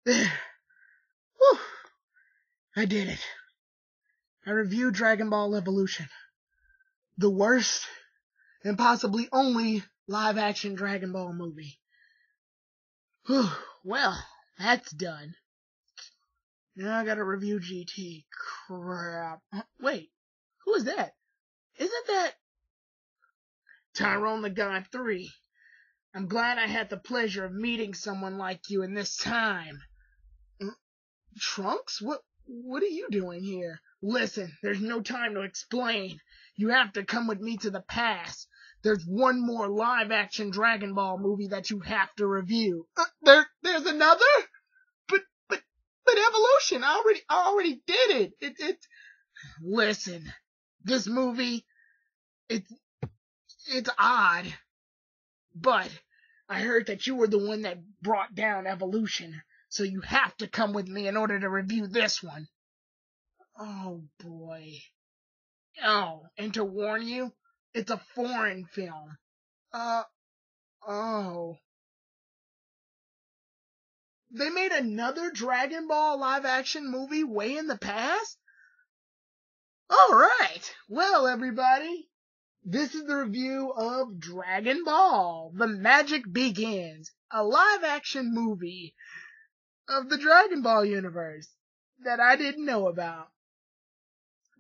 Whew, I did it. I reviewed Dragon Ball Evolution. The worst and possibly only live-action Dragon Ball movie. Whew, well, that's done. Now I gotta review GT. Crap. Wait, who is that? Isn't that Tyrone the God 3? I'm glad I had the pleasure of meeting someone like you in this time. Trunks? What are you doing here? Listen, there's no time to explain. You have to come with me to the past. There's one more live-action Dragon Ball movie that you have to review. There's another? But Evolution, I already did it. Listen, this movie, it's odd, but I heard that you were the one that brought down Evolution, so you have to come with me in order to review this one. Oh boy. Oh, and to warn you, it's a foreign film. Oh. They made another Dragon Ball live action movie way in the past? Alright. Well, everybody, this is the review of Dragon Ball, The Magic Begins, a live action movie of the Dragon Ball universe that I didn't know about.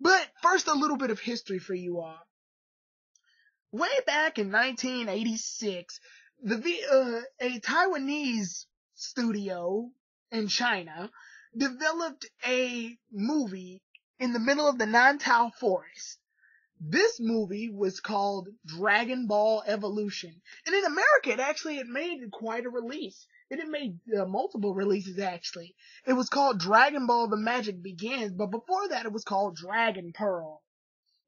But first, a little bit of history for you all. Way back in 1986, a Taiwanese studio in China developed a movie in the middle of the Nantao forest. This movie was called Dragon Ball Evolution. And in America, it made quite a release. It had made multiple releases, actually. It was called Dragon Ball The Magic Begins, but before that it was called Dragon Pearl.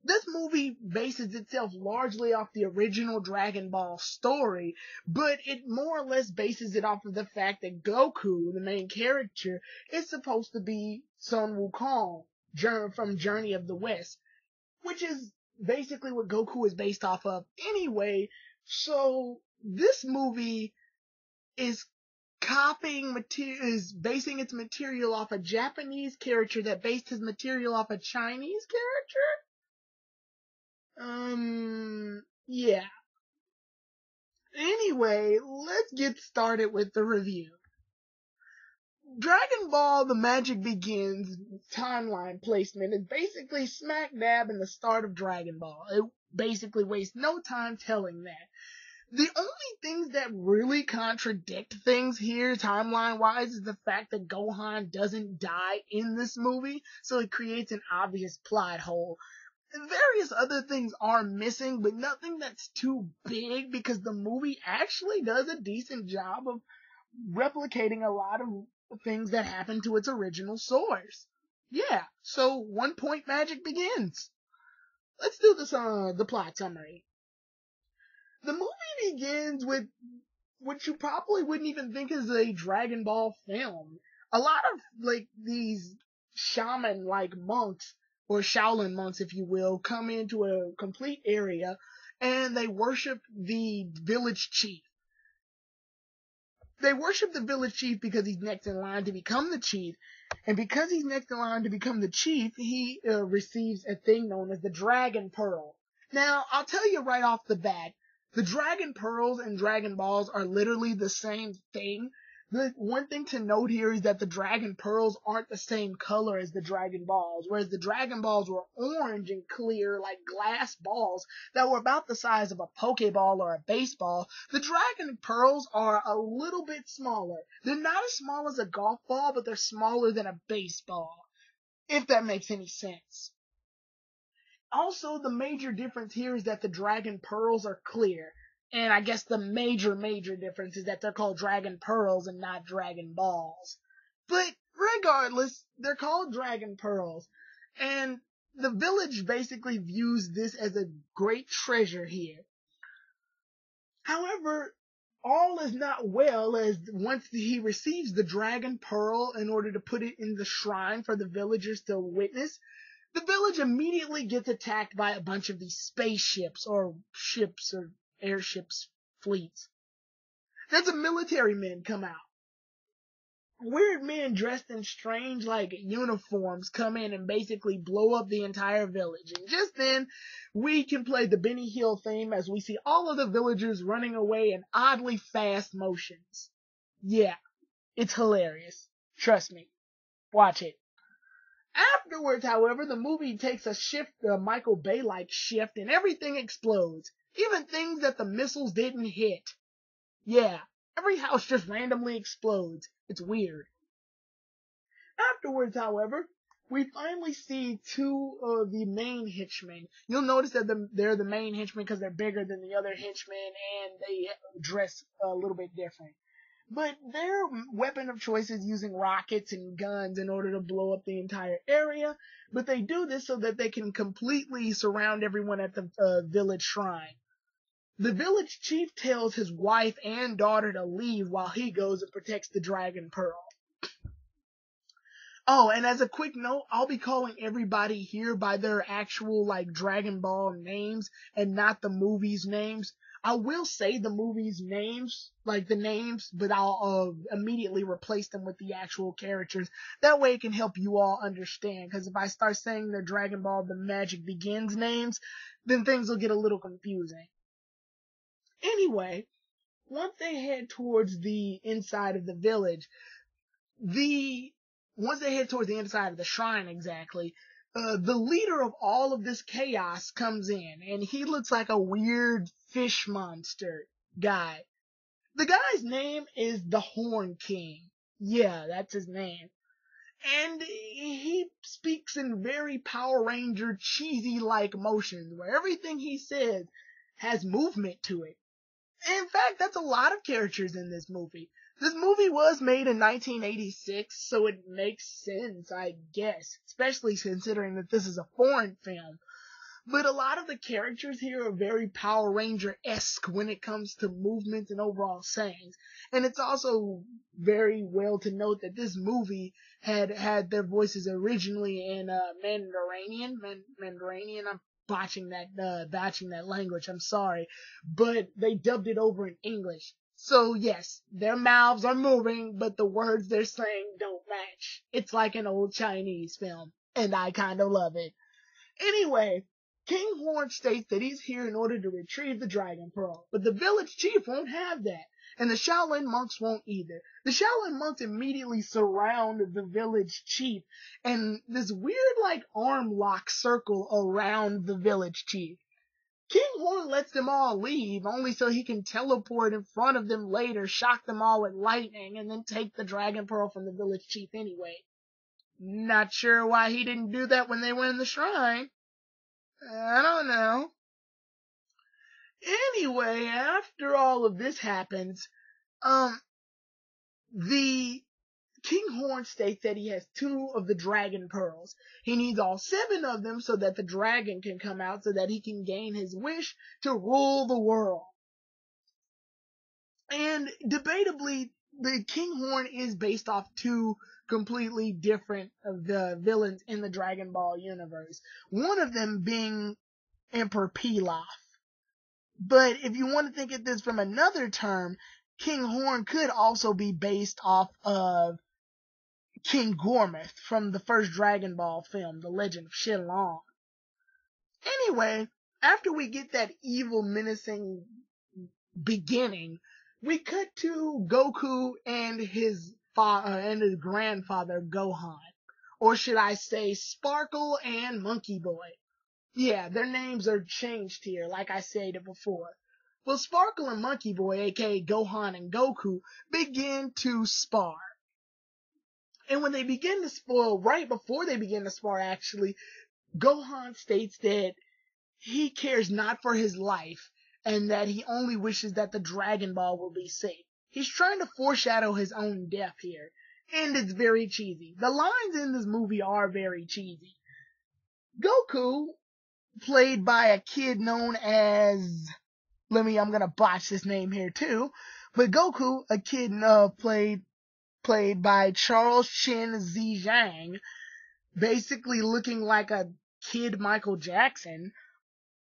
This movie bases itself largely off the original Dragon Ball story, but it more or less bases it off of the fact that Goku, the main character, is supposed to be Sun Wukong from Journey of the West, which is basically what Goku is based off of anyway. So this movie is basing its material off a Japanese character that based his material off a Chinese character? Yeah. Anyway, let's get started with the review. Dragon Ball The Magic Begins timeline placement is basically smack dab in the start of Dragon Ball. It basically wastes no time telling that. The only things that really contradict things here timeline wise is the fact that Gohan doesn't die in this movie, so it creates an obvious plot hole. And various other things are missing, but nothing that's too big because the movie actually does a decent job of replicating a lot of things that happened to its original source. Yeah, so 1 point magic begins. Let's do this the plot summary. The movie begins with what you probably wouldn't even think is a Dragon Ball film. A lot of these shaman-like monks, or Shaolin monks, if you will, come into a complete area and they worship the village chief. They worship the village chief because he's next in line to become the chief. And because he's next in line to become the chief, he receives a thing known as the Dragon Pearl. Now, I'll tell you right off the bat, the Dragon Pearls and Dragon Balls are literally the same thing. The one thing to note here is that the Dragon Pearls aren't the same color as the Dragon Balls, whereas the Dragon Balls were orange and clear like glass balls that were about the size of a Pokeball or a baseball. The Dragon Pearls are a little bit smaller. They're not as small as a golf ball, but they're smaller than a baseball, if that makes any sense. Also, the major difference here is that the Dragon Pearls are clear. And I guess the major difference is that they're called Dragon Pearls and not Dragon Balls. But regardless, they're called Dragon Pearls. And the village basically views this as a great treasure here. However, all is not well, as once he receives the Dragon Pearl in order to put it in the shrine for the villagers to witness, the village immediately gets attacked by a bunch of these spaceships or ships or airships, fleets. Then some military men come out. weird men dressed in strange, like, uniforms come in and basically blow up the entire village. And just then, we can play the Benny Hill theme as we see all of the villagers running away in oddly fast motions. Yeah, it's hilarious. Trust me. Watch it. Afterwards, however, the movie takes a shift, a Michael Bay-like shift, and everything explodes. Even things that the missiles didn't hit. Yeah, every house just randomly explodes. It's weird. Afterwards, however, we finally see two of the main henchmen. You'll notice that they're the main henchmen because they're bigger than the other henchmen and they dress a little bit different. But their weapon of choice is using rockets and guns in order to blow up the entire area. But they do this so that they can completely surround everyone at the village shrine. The village chief tells his wife and daughter to leave while he goes and protects the Dragon Pearl. Oh, and as a quick note, I'll be calling everybody here by their actual, like, Dragon Ball names and not the movie's names. I will say the movie's names, like the names, but I'll immediately replace them with the actual characters. That way it can help you all understand, because if I start saying the Dragon Ball The Magic Begins names, then things will get a little confusing. Anyway, once they head towards the inside of the village, once they head towards the inside of the shrine exactly, the leader of all of this chaos comes in, and he looks like a weird fish monster guy. The guy's name is the Horn King. Yeah, that's his name. And he speaks in very Power Ranger cheesy-like motions, where everything he says has movement to it. In fact, that's a lot of characters in this movie. This movie was made in 1986, so it makes sense, I guess, especially considering that this is a foreign film. But a lot of the characters here are very Power Ranger-esque when it comes to movements and overall sayings. And it's also very well to note that this movie had their voices originally in Mandarinian. I'm botching that language, I'm sorry. But they dubbed it over in English. So yes, their mouths are moving, but the words they're saying don't match. It's like an old Chinese film, and I kind of love it. Anyway, King Horn states that he's here in order to retrieve the Dragon Pearl, but the village chief won't have that, and the Shaolin monks won't either. The Shaolin monks immediately surround the village chief, and this weird, like, arm lock circle around the village chief. King Horn lets them all leave, only so he can teleport in front of them later, shock them all with lightning, and then take the Dragon Pearl from the village chief anyway. Not sure why he didn't do that when they were in the shrine. I don't know. Anyway, after all of this happens, the King Horn states that he has 2 of the Dragon Pearls. He needs all 7 of them so that the dragon can come out so that he can gain his wish to rule the world. And debatably, the King Horn is based off 2 completely different of the villains in the Dragon Ball universe. One of them being Emperor Pilaf. But if you want to think of this from another term, King Horn could also be based off of King Gormith from the first Dragon Ball film, The Legend of Shenlong. Anyway, after we get that evil, menacing beginning, we cut to Goku and his grandfather Gohan. Or should I say Sparkle and Monkey Boy. Yeah, their names are changed here, like I said before. Well, Sparkle and Monkey Boy, aka Gohan and Goku, begin to spar. And when they begin to spar, right before they begin to spar actually, Gohan states that he cares not for his life, and that he only wishes that the Dragon Ball will be safe. He's trying to foreshadow his own death here, and it's very cheesy. The lines in this movie are very cheesy. Goku, played by a kid known as, I'm gonna botch this name here too, but Goku, a kid played by Charles Chen Zhejiang, basically looking like a kid Michael Jackson,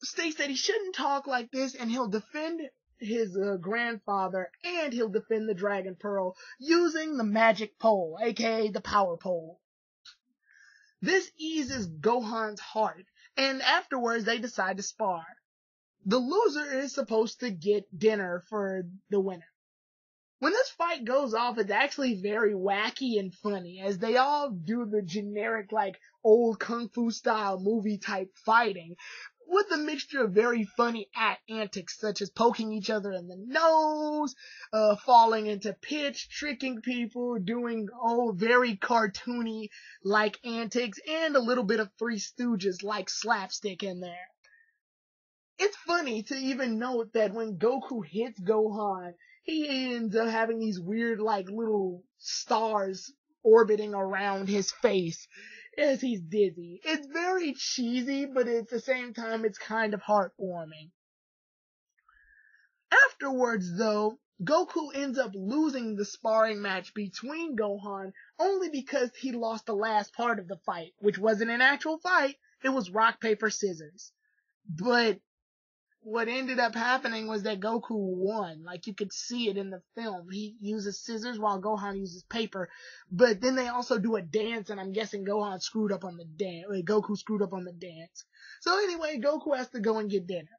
states that he shouldn't talk like this and he'll defend his grandfather, and he'll defend the Dragon Pearl using the magic pole, aka the power pole. This eases Gohan's heart, and afterwards they decide to spar. The loser is supposed to get dinner for the winner. When this fight goes off, it's actually very wacky and funny, as they all do the generic, old kung fu style movie type fighting, with a mixture of very funny antics, such as poking each other in the nose, falling into pits, tricking people, doing very cartoony antics, and a little bit of Three Stooges slapstick in there. It's funny to even note that when Goku hits Gohan, he ends up having these weird, little stars orbiting around his face as he's dizzy. It's very cheesy, but at the same time, it's kind of heartwarming. Afterwards, though, Goku ends up losing the sparring match between Gohan only because he lost the last part of the fight, which wasn't an actual fight. It was rock, paper, scissors. But what ended up happening was that Goku won. You could see it in the film. He uses scissors while Gohan uses paper. But then they also do a dance, and I'm guessing Goku screwed up on the dance. So anyway, Goku has to go and get dinner.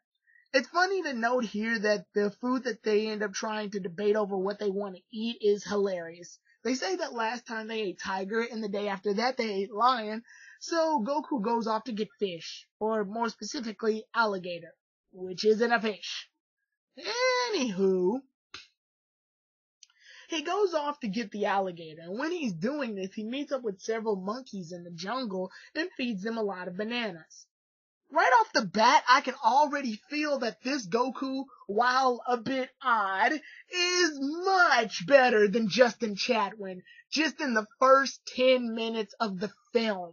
It's funny to note here that the food that they end up trying to debate over what they want to eat is hilarious. They say that last time they ate tiger, and the day after that they ate lion. So Goku goes off to get fish, or more specifically, alligator, which isn't a fish. Anywho, he goes off to get the alligator, and when he's doing this, he meets up with several monkeys in the jungle and feeds them a lot of bananas. Right off the bat, I can already feel that this Goku, while a bit odd, is much better than Justin Chatwin, just in the first 10 minutes of the film.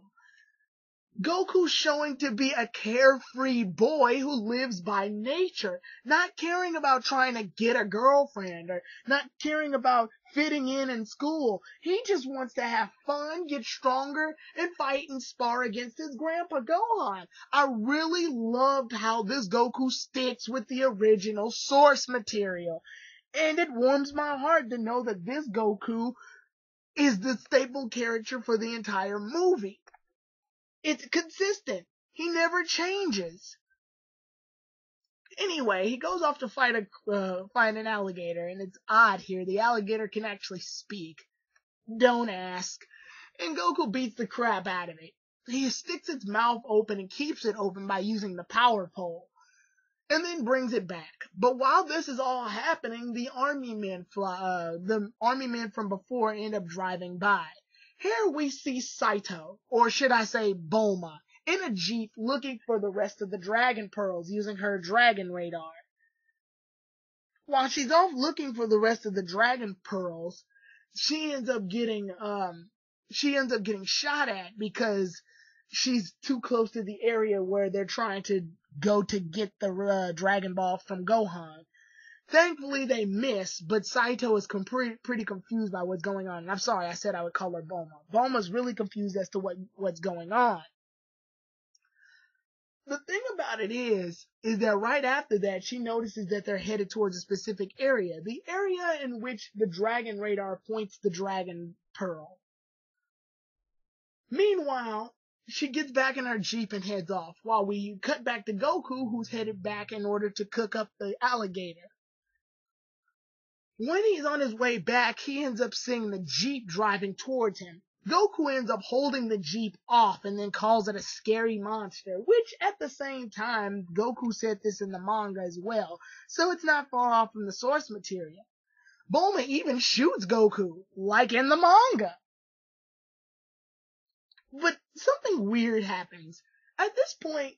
Goku's showing to be a carefree boy who lives by nature, not caring about trying to get a girlfriend or not caring about fitting in school. He just wants to have fun, get stronger, and fight and spar against his grandpa Gohan. I really loved how this Goku sticks with the original source material. And it warms my heart to know that this Goku is the staple character for the entire movie. It's consistent. He never changes. Anyway, he goes off to find an alligator, and it's odd here. The alligator can actually speak. Don't ask. And Goku beats the crap out of it. He sticks its mouth open and keeps it open by using the power pole, and then brings it back. But while this is all happening, the army men from before end up driving by. Here we see Saito, or should I say Bulma, in a jeep looking for the rest of the Dragon Pearls using her Dragon Radar. While she's off looking for the rest of the Dragon Pearls, she ends up getting shot at because she's too close to the area where they're trying to go to get the Dragon Ball from Gohan. Thankfully, they miss, but Saito is pretty confused by what's going on. And I'm sorry, I said I would call her Bulma. Bulma's really confused as to what's going on. The thing about it is that right after that, she notices that they're headed towards a specific area. The area in which the Dragon Radar points the Dragon Pearl. Meanwhile, she gets back in her Jeep and heads off, while we cut back to Goku, who's headed back in order to cook up the alligator. When he's on his way back, he ends up seeing the Jeep driving towards him. Goku ends up holding the Jeep off and then calls it a scary monster, which at the same time, Goku said this in the manga as well, so it's not far off from the source material. Bulma even shoots Goku, like in the manga. But something weird happens. At this point,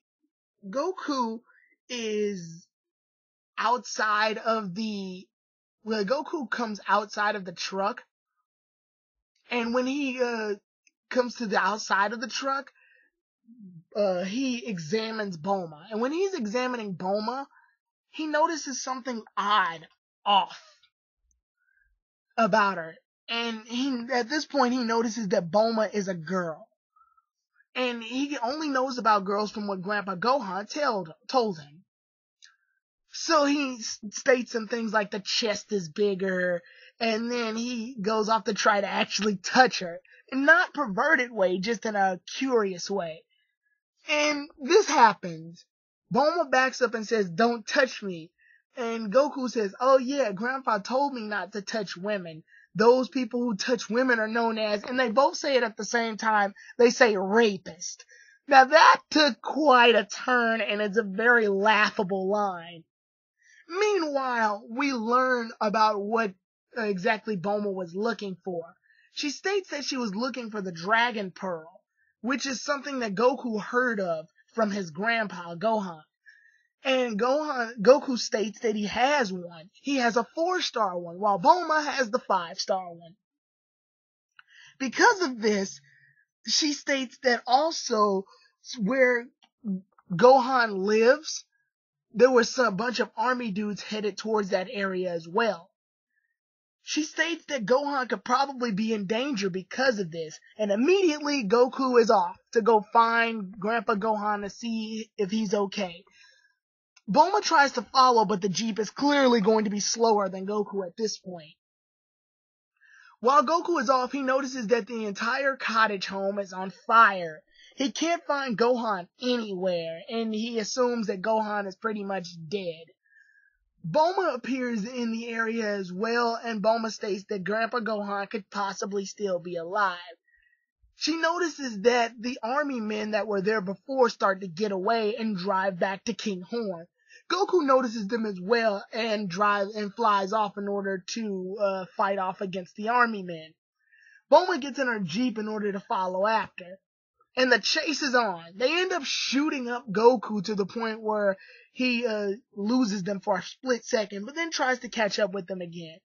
Goku is outside of Goku comes outside of the truck, and when he comes to the outside of the truck, he examines Bulma. And when he's examining Bulma, he notices something off about her. And at this point, he notices that Bulma is a girl. And he only knows about girls from what Grandpa Gohan told him. So he states some things like the chest is bigger, and then he goes off to try to actually touch her. In not perverted way, just in a curious way. And this happens. Bulma backs up and says, "Don't touch me." And Goku says, "Oh yeah, Grandpa told me not to touch women. Those people who touch women are known as," and they both say it at the same time, they say rapist. Now that took quite a turn, and it's a very laughable line. Meanwhile, we learn about what exactly Bulma was looking for. She states that she was looking for the Dragon Pearl, which is something that Goku heard of from his grandpa, Gohan. And Goku states that he has one. He has a 4-star one, while Bulma has the 5-star one. Because of this, she states that also where Gohan lives, there was a bunch of army dudes headed towards that area as well. She states that Gohan could probably be in danger because of this, and immediately Goku is off to go find Grandpa Gohan to see if he's okay. Bulma tries to follow, but the Jeep is clearly going to be slower than Goku at this point. While Goku is off, he notices that the entire cottage home is on fire. He can't find Gohan anywhere, and he assumes that Gohan is pretty much dead. Bulma appears in the area as well, and Bulma states that Grandpa Gohan could possibly still be alive. She notices that the army men that were there before start to get away and drive back to King Horn. Goku notices them as well and flies off in order to fight off against the army men. Bulma gets in her Jeep in order to follow after. And the chase is on. They end up shooting up Goku to the point where he loses them for a split second, but then tries to catch up with them again.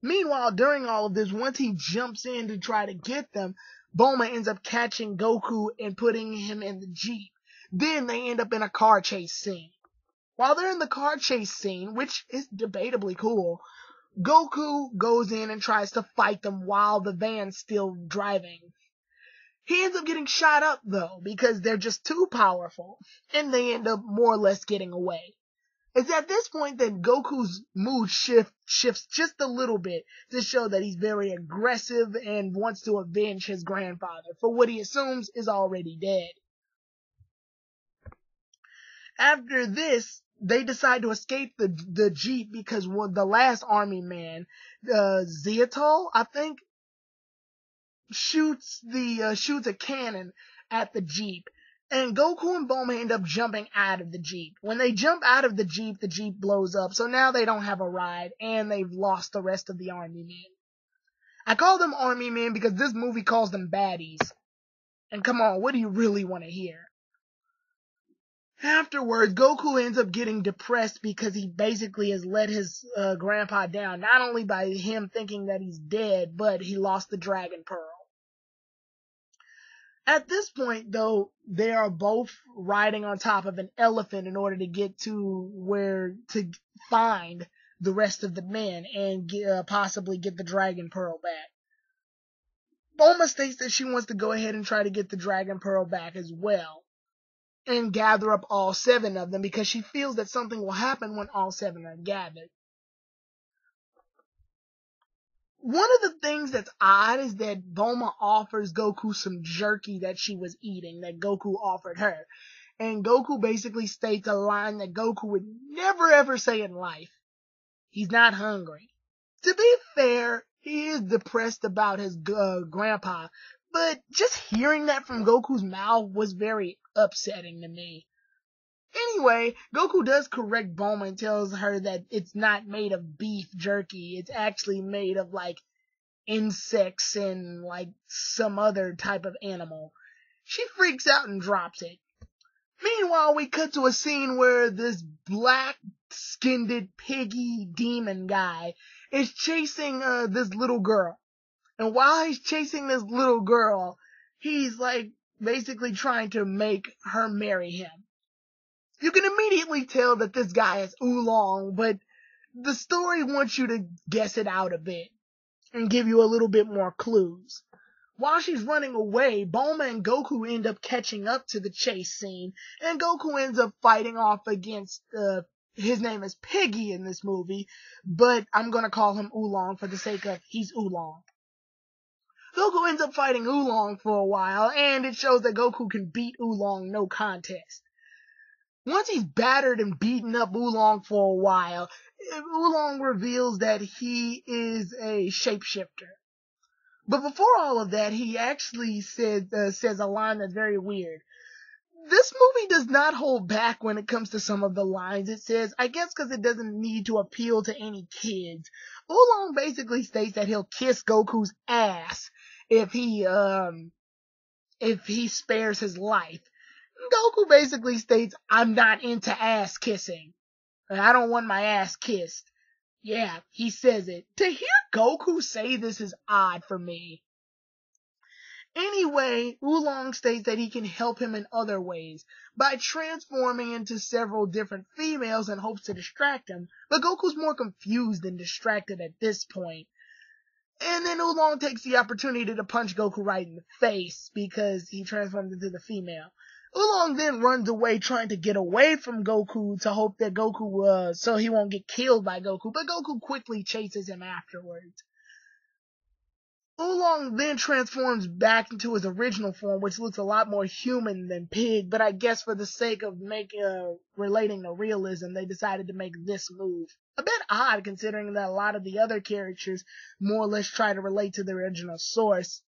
Meanwhile, during all of this, once he jumps in to try to get them, Bulma ends up catching Goku and putting him in the Jeep. Then they end up in a car chase scene. While they're in the car chase scene, which is debatably cool, Goku goes in and tries to fight them while the van's still driving. He ends up getting shot up, though, because they're just too powerful, and they end up more or less getting away. It's at this point that Goku's mood shifts just a little bit to show that he's very aggressive and wants to avenge his grandfather for what he assumes is already dead. After this, they decide to escape the Jeep because the last army man, Zeatol, I think, shoots a cannon at the Jeep, and Goku and Bulma end up jumping out of the Jeep. When they jump out of the Jeep blows up, so now they don't have a ride, and they've lost the rest of the army men. I call them army men because this movie calls them baddies. And come on, what do you really want to hear? Afterwards, Goku ends up getting depressed because he basically has let his grandpa down, not only by him thinking that he's dead, but he lost the Dragon Pearl. At this point, though, they are both riding on top of an elephant in order to get to where to find the rest of the men and possibly get the Dragon Pearl back. Bulma states that she wants to go ahead and try to get the Dragon Pearl back as well and gather up all 7 of them because she feels that something will happen when all 7 are gathered. One of the things that's odd is that Bulma offers Goku some jerky that she was eating, that Goku offered her. And Goku basically states a line that Goku would never ever say in life. He's not hungry. To be fair, he is depressed about his grandpa, but just hearing that from Goku's mouth was very upsetting to me. Anyway, Goku does correct Bulma and tells her that it's not made of beef jerky. It's actually made of, like, insects and, like, some other type of animal. She freaks out and drops it. Meanwhile, we cut to a scene where this black-skinned piggy demon guy is chasing this little girl. And while he's chasing this little girl, he's, like, basically trying to make her marry him. You can immediately tell that this guy is oolong, but the story wants you to guess it out a bit and give you a little bit more clues. While she's running away, Bulma and Goku end up catching up to the chase scene, and Goku ends up fighting off against his name is Piggy in this movie, but I'm gonna call him Oolong for the sake of he's Oolong. Goku ends up fighting Oolong for a while, and it shows that Goku can beat Oolong no contest. Once he's battered and beaten up Oolong for a while, Oolong reveals that he is a shapeshifter. But before all of that, he actually says a line that's very weird. This movie does not hold back when it comes to some of the lines it says, I guess because it doesn't need to appeal to any kids. Oolong basically states that he'll kiss Goku's ass if he spares his life. Goku basically states, I'm not into ass kissing. I don't want my ass kissed. Yeah, he says it. To hear Goku say this is odd for me. Anyway, Oolong states that he can help him in other ways, by transforming into several different females in hopes to distract him, but Goku's more confused than distracted at this point. And then Oolong takes the opportunity to punch Goku right in the face, because he transforms into the female. Oolong then runs away trying to get away from Goku to hope that Goku, so he won't get killed by Goku, but Goku quickly chases him afterwards. Oolong then transforms back into his original form, which looks a lot more human than Pig, but I guess for the sake of relating to realism, they decided to make this move. A bit odd considering that a lot of the other characters more or less try to relate to the original source.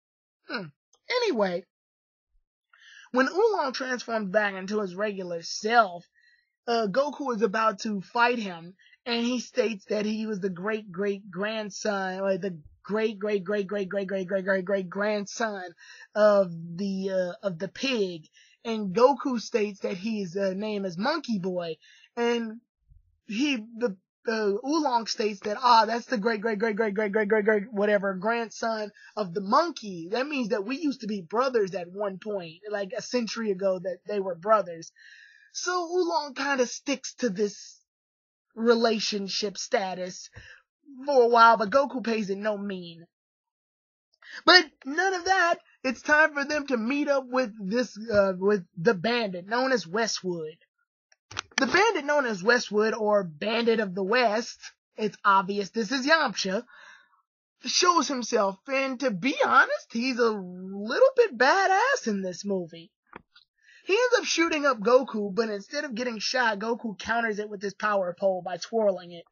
Anyway, when Oolong transforms back into his regular self, Goku is about to fight him, and he states that he was the great-great-grandson, or the great-great-great-great-great-great-great-great-grandson of the pig, and Goku states that his name is Monkey Boy, and Oolong states that, that's the great-great-great-great-great-great-great-great whatever grandson of the monkey. That means that we used to be brothers at one point, like a century ago that they were brothers. So Oolong kind of sticks to this relationship status for a while, but Goku pays it no mean. But none of that. It's time for them to meet up with the bandit known as Westwood. The bandit known as Westwood, or Bandit of the West, it's obvious this is Yamcha, shows himself, and to be honest, he's a little bit badass in this movie. He ends up shooting up Goku, but instead of getting shot, Goku counters it with his power pole by twirling it.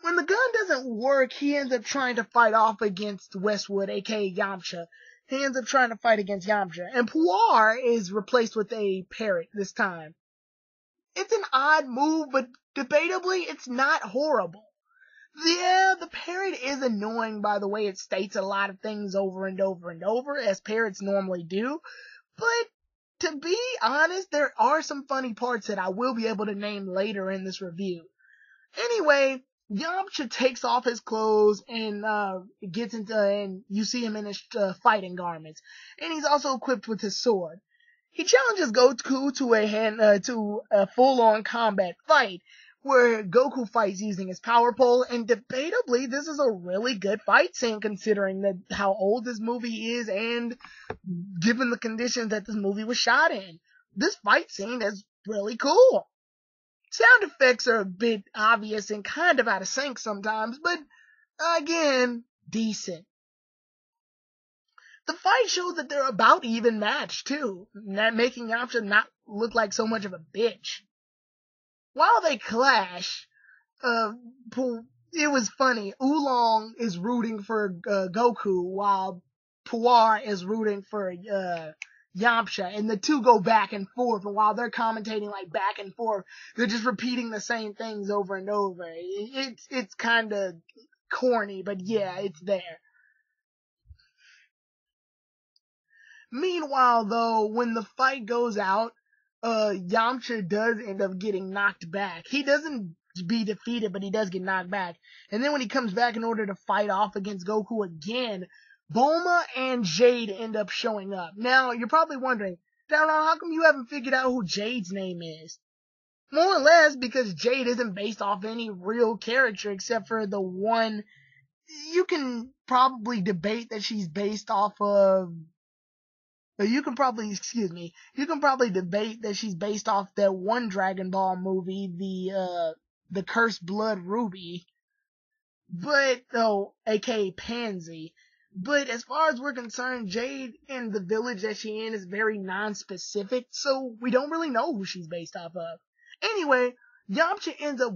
When the gun doesn't work, he ends up trying to fight off against Westwood, aka Yamcha. He ends up trying to fight against Yamcha, and Puar is replaced with a parrot this time. It's an odd move, but debatably, it's not horrible. Yeah, the parrot is annoying by the way it states a lot of things over and over and over, as parrots normally do. But to be honest, there are some funny parts that I will be able to name later in this review. Anyway, Yamcha takes off his clothes and and you see him in his fighting garments. And he's also equipped with his sword. He challenges Goku to a full-on combat fight, where Goku fights using his power pole, and debatably this is a really good fight scene considering how old this movie is and given the conditions that this movie was shot in. This fight scene is really cool. Sound effects are a bit obvious and kind of out of sync sometimes, but again, decent. The fight shows that they're about even matched too, making Yamcha not look like so much of a bitch. While they clash, it was funny. Oolong is rooting for Goku while Puar is rooting for Yamcha, and the two go back and forth, and while they're commentating like back and forth, they're just repeating the same things over and over. It's kind of corny, but yeah, it's there. Meanwhile, though, when the fight goes out, Yamcha does end up getting knocked back. He doesn't be defeated, but he does get knocked back. And then when he comes back in order to fight off against Goku again, Bulma and Jade end up showing up. Now, you're probably wondering, Darryl, how come you haven't figured out who Jade's name is? More or less because Jade isn't based off any real character except for the one. You can probably debate that she's based off of You can probably, excuse me, you can probably debate that she's based off that one Dragon Ball movie, the Cursed Blood Ruby, but, aka Pansy. But as far as we're concerned, Jade and the village that she's in is very non-specific, so we don't really know who she's based off of. Anyway, Yamcha ends up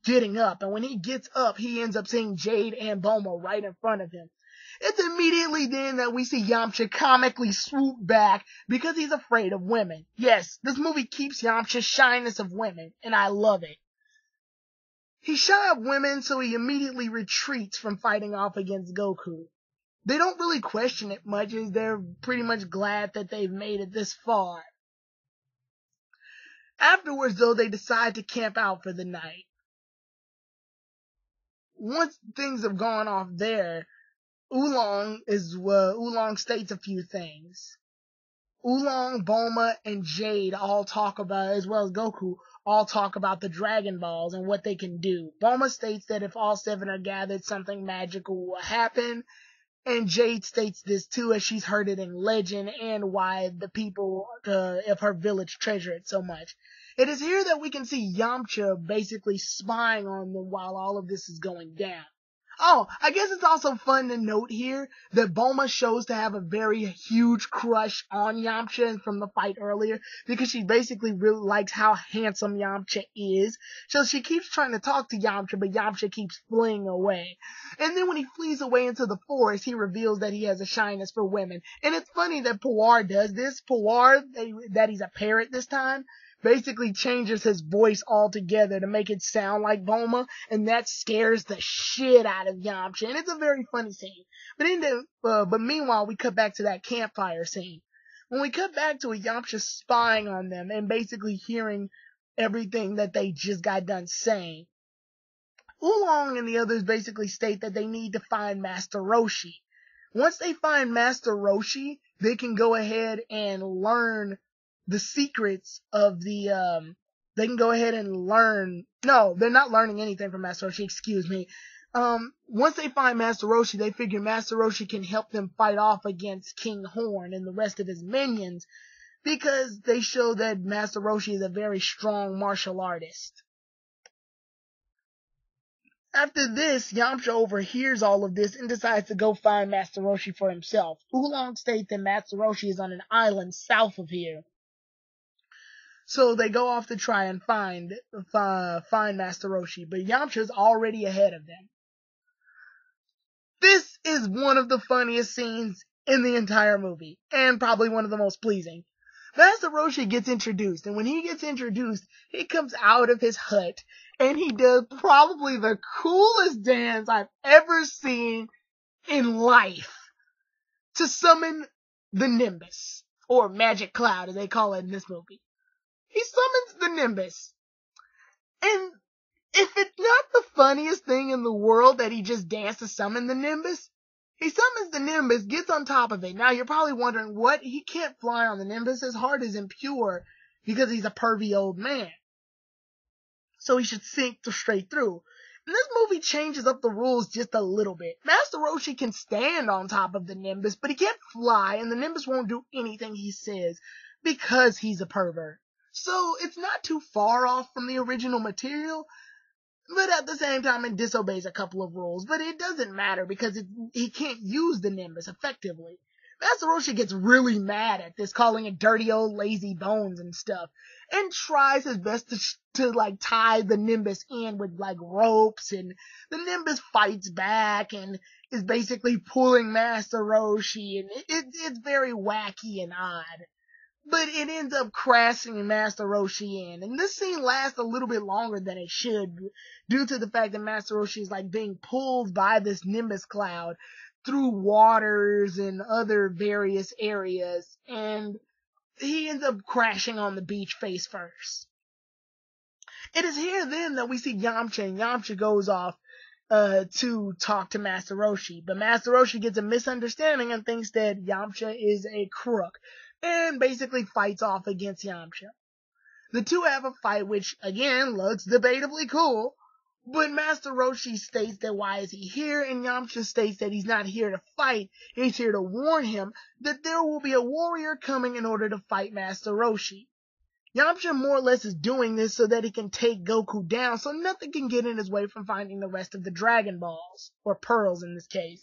getting up, and when he gets up, he ends up seeing Jade and Bulma right in front of him. It's immediately then that we see Yamcha comically swoop back because he's afraid of women. Yes, this movie keeps Yamcha's shyness of women, and I love it. He's shy of women, so he immediately retreats from fighting off against Goku. They don't really question it much, as they're pretty much glad that they've made it this far. Afterwards, though, they decide to camp out for the night. Once things have gone off there, Oolong states a few things. Oolong, Bulma, and Jade all talk about, as well as Goku, all talk about the Dragon Balls and what they can do. Bulma states that if all 7 are gathered, something magical will happen. And Jade states this too, as she's heard it in legend and why the people of her village treasure it so much. It is here that we can see Yamcha basically spying on them while all of this is going down. Oh, I guess it's also fun to note here that Bulma shows to have a very huge crush on Yamcha from the fight earlier, because she basically really likes how handsome Yamcha is. So she keeps trying to talk to Yamcha, but Yamcha keeps fleeing away. And then when he flees away into the forest, he reveals that he has a shyness for women. And it's funny that Puar does this. Puar, that he's a parrot this time, basically changes his voice altogether to make it sound like Bulma, and that scares the shit out of Yamcha, and it's a very funny scene. But meanwhile, we cut back to that campfire scene. When we cut back to a Yamcha spying on them and basically hearing everything that they just got done saying, Oolong and the others basically state that they need to find Master Roshi. Once they find Master Roshi, they can go ahead and learn the secrets of they can go ahead and learn, no, they're not learning anything from Master Roshi, excuse me. Once they find Master Roshi, they figure Master Roshi can help them fight off against King Horn and the rest of his minions, because they show that Master Roshi is a very strong martial artist. After this, Yamcha overhears all of this and decides to go find Master Roshi for himself. Oolong states that Master Roshi is on an island south of here. So they go off to try and find Master Roshi, but Yamcha's already ahead of them. This is one of the funniest scenes in the entire movie, and probably one of the most pleasing. Master Roshi gets introduced, and when he gets introduced, he comes out of his hut, and he does probably the coolest dance I've ever seen in life to summon the Nimbus, or Magic Cloud as they call it in this movie. He summons the Nimbus. And if it's not the funniest thing in the world that he just danced to summon the Nimbus, he summons the Nimbus, gets on top of it. Now you're probably wondering, what? He can't fly on the Nimbus. His heart is impure because he's a pervy old man. So he should sink straight through. And this movie changes up the rules just a little bit. Master Roshi can stand on top of the Nimbus, but he can't fly, and the Nimbus won't do anything he says because he's a pervert. So it's not too far off from the original material, but at the same time it disobeys a couple of rules. But it doesn't matter because he can't use the Nimbus effectively. Master Roshi gets really mad at this, calling it dirty old lazy bones and stuff, and tries his best to tie the Nimbus in with ropes, and the Nimbus fights back and is basically pulling Master Roshi, and it's very wacky and odd. But it ends up crashing Master Roshi in. And this scene lasts a little bit longer than it should, due to the fact that Master Roshi is being pulled by this Nimbus cloud through waters and other various areas. And he ends up crashing on the beach face first. It is here then that we see Yamcha, and Yamcha goes off to talk to Master Roshi. But Master Roshi gets a misunderstanding and thinks that Yamcha is a crook, and basically fights off against Yamcha. The two have a fight, which, again, looks debatably cool, But Master Roshi states that why is he here, and Yamcha states that he's not here to fight, he's here to warn him that there will be a warrior coming in order to fight Master Roshi. Yamcha more or less is doing this so that he can take Goku down so nothing can get in his way from finding the rest of the Dragon Balls, or Pearls in this case.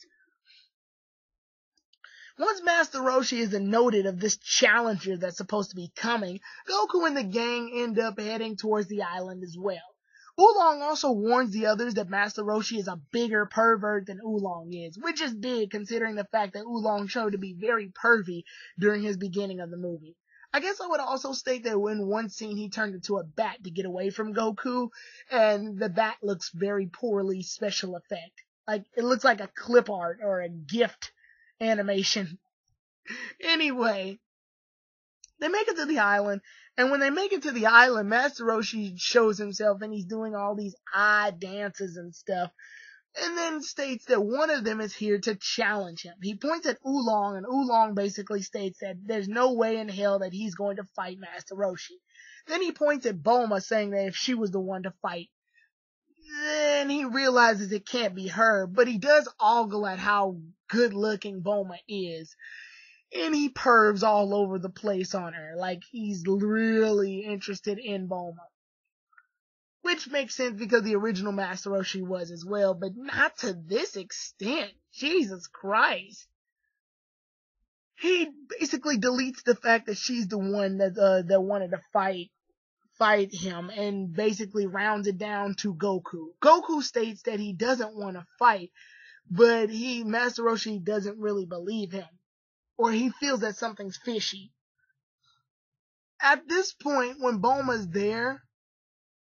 Once Master Roshi is noted of this challenger that's supposed to be coming, Goku and the gang end up heading towards the island as well. Oolong also warns the others that Master Roshi is a bigger pervert than Oolong is, which is big considering the fact that Oolong showed to be very pervy during his beginning of the movie. I guess I would also state that in one scene he turned into a bat to get away from Goku, and the bat looks very poorly special effect. Like, it looks like a clip art or a gift animation. Anyway, they make it to the island, and when they make it to the island, Master Roshi shows himself and he's doing all these odd dances and stuff, and then states that one of them is here to challenge him. He points at Oolong, and Oolong basically states that there's no way in hell that he's going to fight Master Roshi. Then he points at Bulma, saying that if she was the one to fight, then he realizes it can't be her, but he does ogle at how good looking Bulma is. And he pervs all over the place on her, like he's really interested in Bulma. Which makes sense because the original Master Roshi was as well, but not to this extent. Jesus Christ. He basically deletes the fact that she's the one that wanted to fight him, and basically rounds it down to Goku. Goku states that he doesn't want to fight, but Master Roshi doesn't really believe him, or he feels that something's fishy. At this point, when Bulma's there,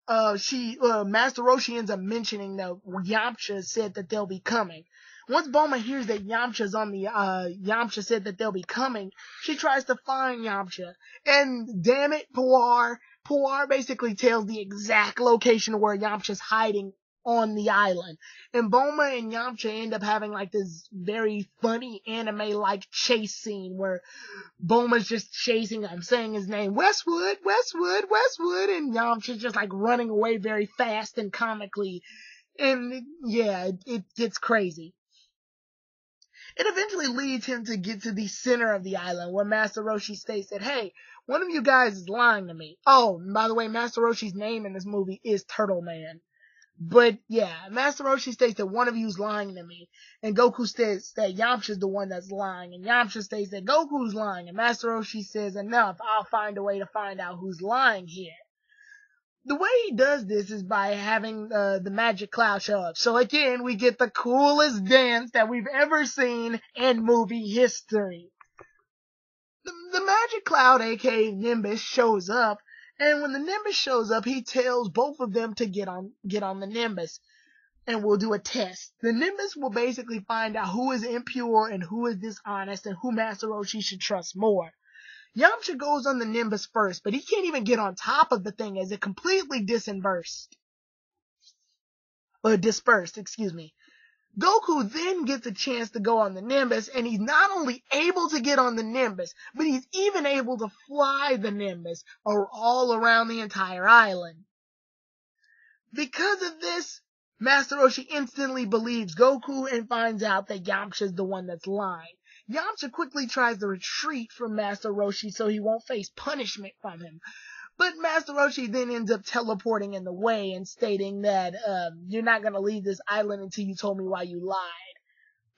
Master Roshi ends up mentioning that Yamcha said that they'll be coming. Once Bulma hears that Yamcha said that they'll be coming, she tries to find Yamcha. And damn it, Puar basically tells the exact location where Yamcha's hiding on the island. And Bulma and Yamcha end up having like this very funny anime-like chase scene where Bulma's just chasing him, saying his name, Westwood, Westwood, Westwood, and Yamcha's just like running away very fast and comically. And yeah, it gets crazy. It eventually leads him to get to the center of the island where Master Roshi states that, hey, one of you guys is lying to me. Oh, and by the way, Master Roshi's name in this movie is Turtle Man. But yeah, Master Roshi states that one of you's lying to me, and Goku states that Yamcha's the one that's lying, and Yamcha states that Goku's lying, and Master Roshi says, enough, I'll find a way to find out who's lying here. The way he does this is by having the magic cloud show up. So again, we get the coolest dance that we've ever seen in movie history. The magic cloud, aka Nimbus, shows up, and when the Nimbus shows up, he tells both of them to get on the Nimbus, and we'll do a test. The Nimbus will basically find out who is impure and who is dishonest and who Master Roshi should trust more. Yamcha goes on the Nimbus first, but he can't even get on top of the thing as it completely dispersed. Goku then gets a chance to go on the Nimbus, and he's not only able to get on the Nimbus, but he's even able to fly the Nimbus all around the entire island. Because of this, Master Roshi instantly believes Goku and finds out that Yamcha's the one that's lying. Yamcha quickly tries to retreat from Master Roshi so he won't face punishment from him. But Master Roshi then ends up teleporting in the way and stating that, you're not gonna leave this island until you told me why you lied.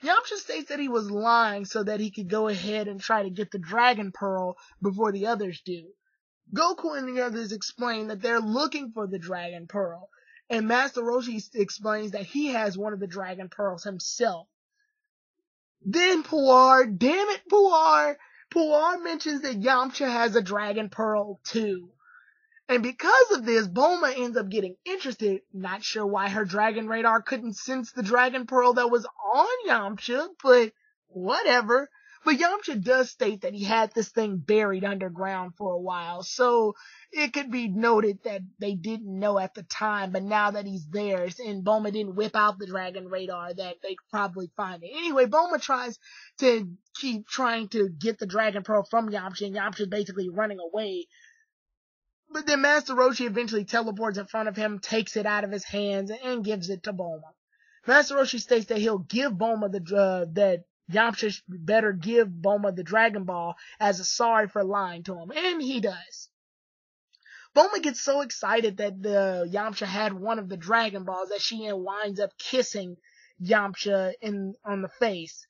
Yamcha states that he was lying so that he could go ahead and try to get the Dragon Pearl before the others do. Goku and the others explain that they're looking for the Dragon Pearl, and Master Roshi explains that he has one of the Dragon Pearls himself. Then Puar mentions that Yamcha has a Dragon Pearl too. And because of this, Bulma ends up getting interested, not sure why her Dragon Radar couldn't sense the Dragon Pearl that was on Yamcha, but whatever. But Yamcha does state that he had this thing buried underground for a while, so it could be noted that they didn't know at the time, but now that he's there, and Bulma didn't whip out the Dragon Radar, that they could probably find it. Anyway, Bulma tries to keep trying to get the Dragon Pearl from Yamcha, and Yamcha's basically running away. But then Master Roshi eventually teleports in front of him, takes it out of his hands, and gives it to Bulma. Master Roshi states that he'll give Bulma that Yamcha better give Bulma the Dragon Ball as a sorry for lying to him, and he does. Bulma gets so excited that the Yamcha had one of the Dragon Balls that she winds up kissing Yamcha on the face.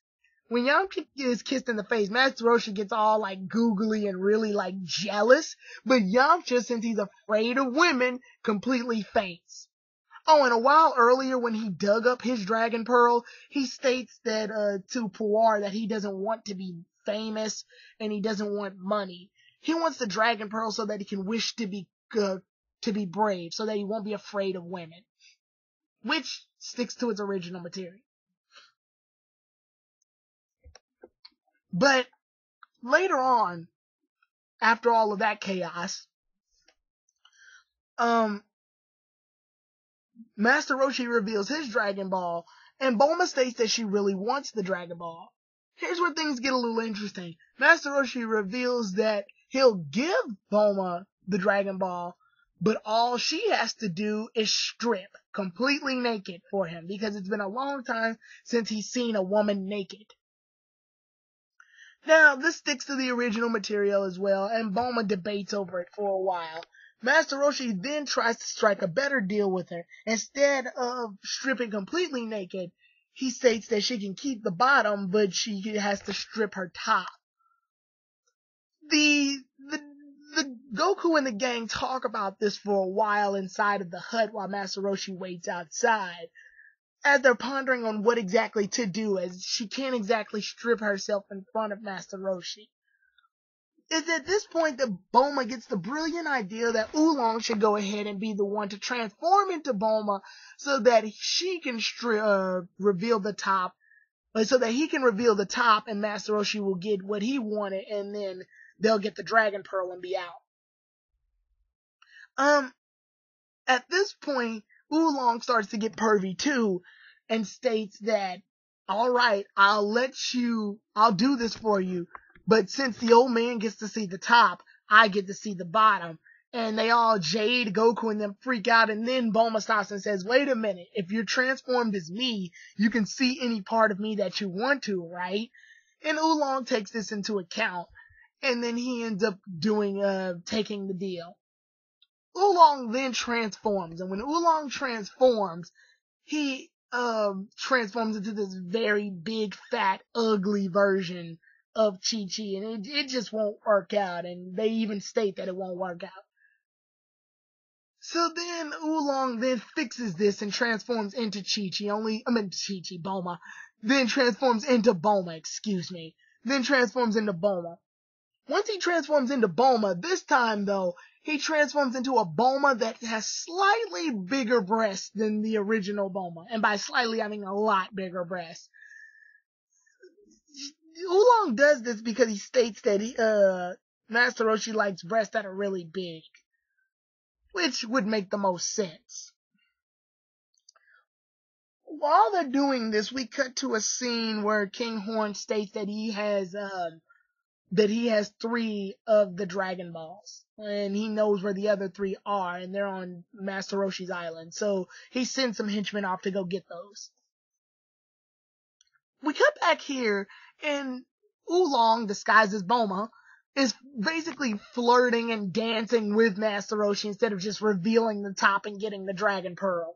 When Yamcha is kissed in the face, Master Roshi gets all like googly and really like jealous, but Yamcha, since he's afraid of women, completely faints. Oh, and a while earlier when he dug up his Dragon Pearl, he states that to Puar that he doesn't want to be famous and he doesn't want money. He wants the Dragon Pearl so that he can wish to be brave, so that he won't be afraid of women, which sticks to its original material. But later on, after all of that chaos, Master Roshi reveals his Dragon Ball, and Bulma states that she really wants the Dragon Ball. Here's where things get a little interesting. Master Roshi reveals that he'll give Bulma the Dragon Ball, but all she has to do is strip completely naked for him, because it's been a long time since he's seen a woman naked. Now, this sticks to the original material as well, and Bulma debates over it for a while. Master Roshi then tries to strike a better deal with her. Instead of stripping completely naked, he states that she can keep the bottom, but she has to strip her top. The Goku and the gang talk about this for a while inside of the hut while Master Roshi waits outside, as they're pondering on what exactly to do, as she can't exactly strip herself in front of Master Roshi. It's at this point that Bulma gets the brilliant idea that Oolong should go ahead and be the one to transform into Bulma so that she can reveal the top, so that he can reveal the top and Master Roshi will get what he wanted, and then they'll get the Dragon Pearl and be out. At this point, Oolong starts to get pervy too, and states that, alright, I'll do this for you, but since the old man gets to see the top, I get to see the bottom. And they all jade Goku and them freak out, and then Bulma stops and says, wait a minute, if you're transformed as me, you can see any part of me that you want to, right? And Oolong takes this into account, and then he ends up taking the deal. Oolong then transforms, and when Oolong transforms, he transforms into this very big, fat, ugly version of Chi-Chi, and it just won't work out, and they even state that it won't work out. So then Oolong then fixes this and transforms into Bulma. Then transforms into Bulma, Then transforms into Bulma. Once he transforms into Bulma, this time though, he transforms into a Bulma that has slightly bigger breasts than the original Bulma. And by slightly, I mean a lot bigger breasts. Oolong does this because he states that Master Roshi likes breasts that are really big, which would make the most sense. While they're doing this, we cut to a scene where King Horn states that he has 3 of the Dragon Balls, and he knows where the other 3 are, and they're on Master Roshi's island, so he sends some henchmen off to go get those. We cut back here, and Oolong, disguised as Bulma, is basically flirting and dancing with Master Roshi instead of just revealing the top and getting the Dragon Pearl.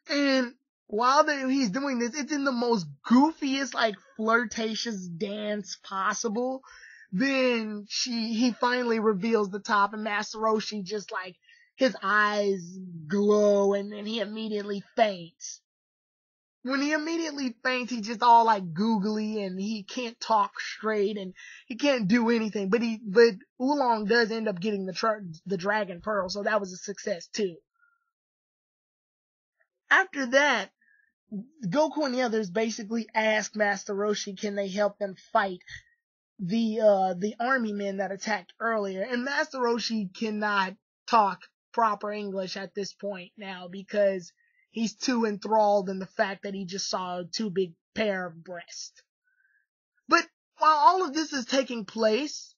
And while he's doing this, it's in the most goofiest, like, flirtatious dance possible. Then he finally reveals the top, and Master Roshi just, like, his eyes glow, and then he immediately faints. When he immediately faints, he's just all, like, googly, and he can't talk straight, and he can't do anything. But Oolong does end up getting the Dragon Pearl, so that was a success, too. After that, Goku and the others basically ask Master Roshi, can they help them fight the army men that attacked earlier. And Master Roshi cannot talk proper English at this point now because he's too enthralled in the fact that he just saw a 2 big pair of breasts. But while all of this is taking place,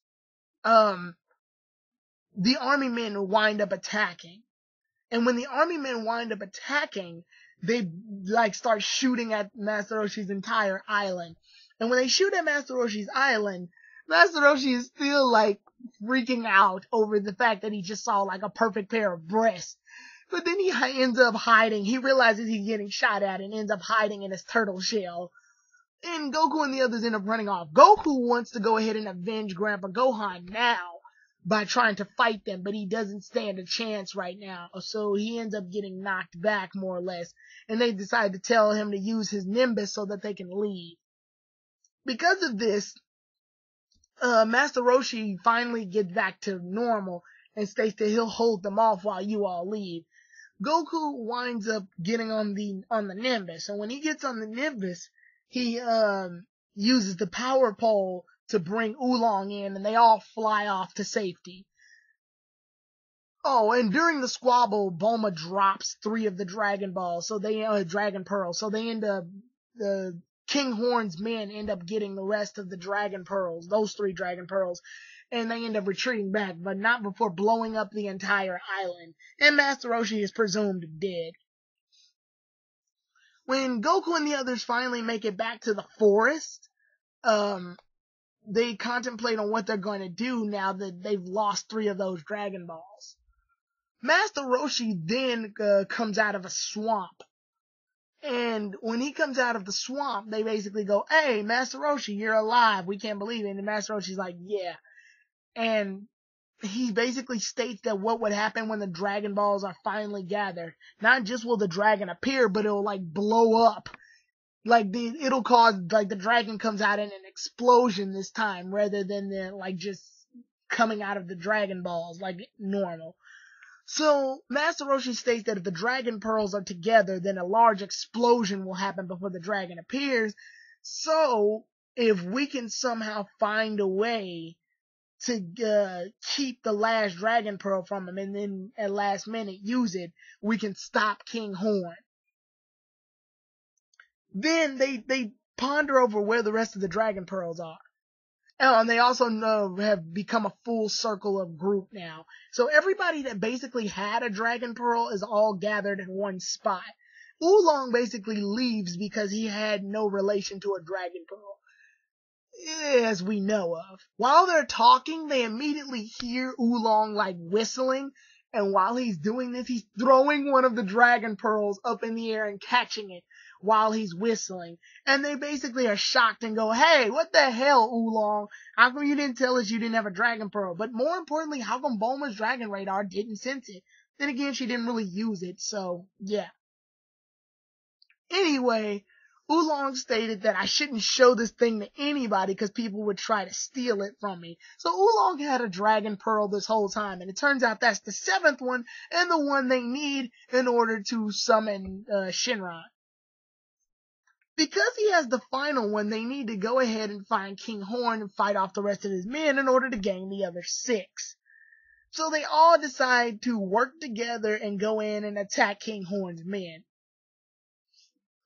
the army men wind up attacking. And when the army men wind up attacking, they like start shooting at Master Roshi's entire island. And when they shoot at Master Roshi's island, Master Roshi is still like freaking out over the fact that he just saw like a perfect pair of breasts. But then he ends up hiding. He realizes he's getting shot at and ends up hiding in his turtle shell. And Goku and the others end up running off. Goku wants to go ahead and avenge Grandpa Gohan now by trying to fight them, but he doesn't stand a chance right now. So he ends up getting knocked back more or less. And they decide to tell him to use his Nimbus so that they can leave. Because of this, Master Roshi finally gets back to normal and states that he'll hold them off while you all leave. Goku winds up getting on the Nimbus, and when he gets on the Nimbus, he uses the power pole to bring Oolong in, and they all fly off to safety. Oh, and during the squabble, Bulma drops 3 of the Dragon Balls, so they Dragon Pearls, so they end up King Horn's men end up getting the rest of the Dragon Pearls, those 3 Dragon Pearls, and they end up retreating back, but not before blowing up the entire island, and Master Roshi is presumed dead. When Goku and the others finally make it back to the forest, they contemplate on what they're going to do now that they've lost 3 of those Dragon Balls. Master Roshi then comes out of a swamp. And when he comes out of the swamp, they basically go, "Hey, Master Roshi, you're alive. We can't believe it." And Master Roshi's like, "Yeah." And he basically states that what would happen when the Dragon Balls are finally gathered. Not just will the dragon appear, but it'll like blow up. Like it'll cause, like the dragon comes out in an explosion this time rather than just coming out of the Dragon Balls like normal. So, Master Roshi states that if the Dragon Pearls are together, then a large explosion will happen before the dragon appears. So, if we can somehow find a way to keep the last Dragon Pearl from him and then at last minute use it, we can stop King Horn. Then they ponder over where the rest of the Dragon Pearls are. Oh, and they also have become a full circle of group now. So everybody that basically had a Dragon Pearl is all gathered in one spot. Oolong basically leaves because he had no relation to a Dragon Pearl, as we know of. While they're talking, they immediately hear Oolong like whistling, and while he's doing this, he's throwing one of the Dragon Pearls up in the air and catching it while he's whistling. And they basically are shocked and go, "Hey, what the hell, Oolong? How come you didn't tell us you didn't have a Dragon Pearl? But more importantly, how come Bulma's Dragon Radar didn't sense it?" Then again, she didn't really use it, so yeah. Anyway, Oolong stated that I shouldn't show this thing to anybody because people would try to steal it from me. So Oolong had a Dragon Pearl this whole time, and it turns out that's the 7th one and the one they need in order to summon Shinron. Because he has the final one, they need to go ahead and find King Horn and fight off the rest of his men in order to gain the other 6. So they all decide to work together and go in and attack King Horn's men.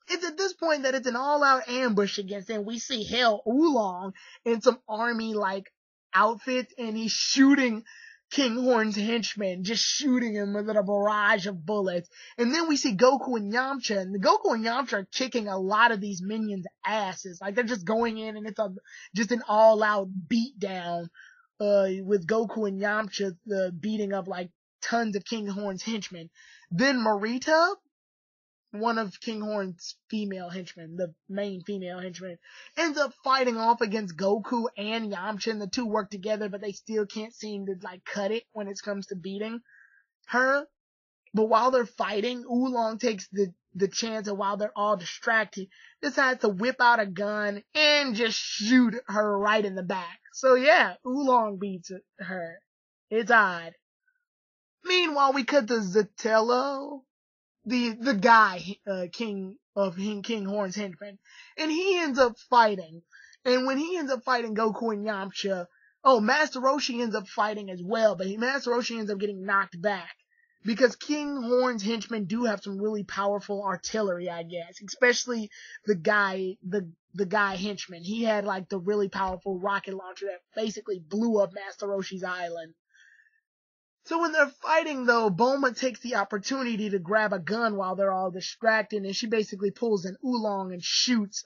It's at this point that it's an all-out ambush against him. We see Oolong in some army-like outfits, and he's shooting King Horn's henchmen, just shooting him with a barrage of bullets. And then we see Goku and Yamcha, and the Goku and Yamcha are kicking a lot of these minions' asses. Like, they're just going in, and it's just an all-out beatdown, with Goku and Yamcha, beating up, like, tons of King Horn's henchmen. Then Marita, one of King Horn's female henchmen, the main female henchman, ends up fighting off against Goku and Yamcha, and the two work together, but they still can't seem to, like, cut it when it comes to beating her. But while they're fighting, Oolong takes the chance, and while they're all distracted, decides to whip out a gun and just shoot her right in the back. So yeah, Oolong beats her. It's odd. Meanwhile, we cut to Zatello, the guy, King Horn's henchman, and he ends up fighting. And when he ends up fighting Goku and Yamcha, Master Roshi ends up fighting as well, but Master Roshi ends up getting knocked back. Because King Horn's henchmen do have some really powerful artillery, I guess. Especially the guy henchman. He had like the really powerful rocket launcher that basically blew up Master Roshi's island. So when they're fighting though, Bulma takes the opportunity to grab a gun while they're all distracted, and she basically pulls an oolong and shoots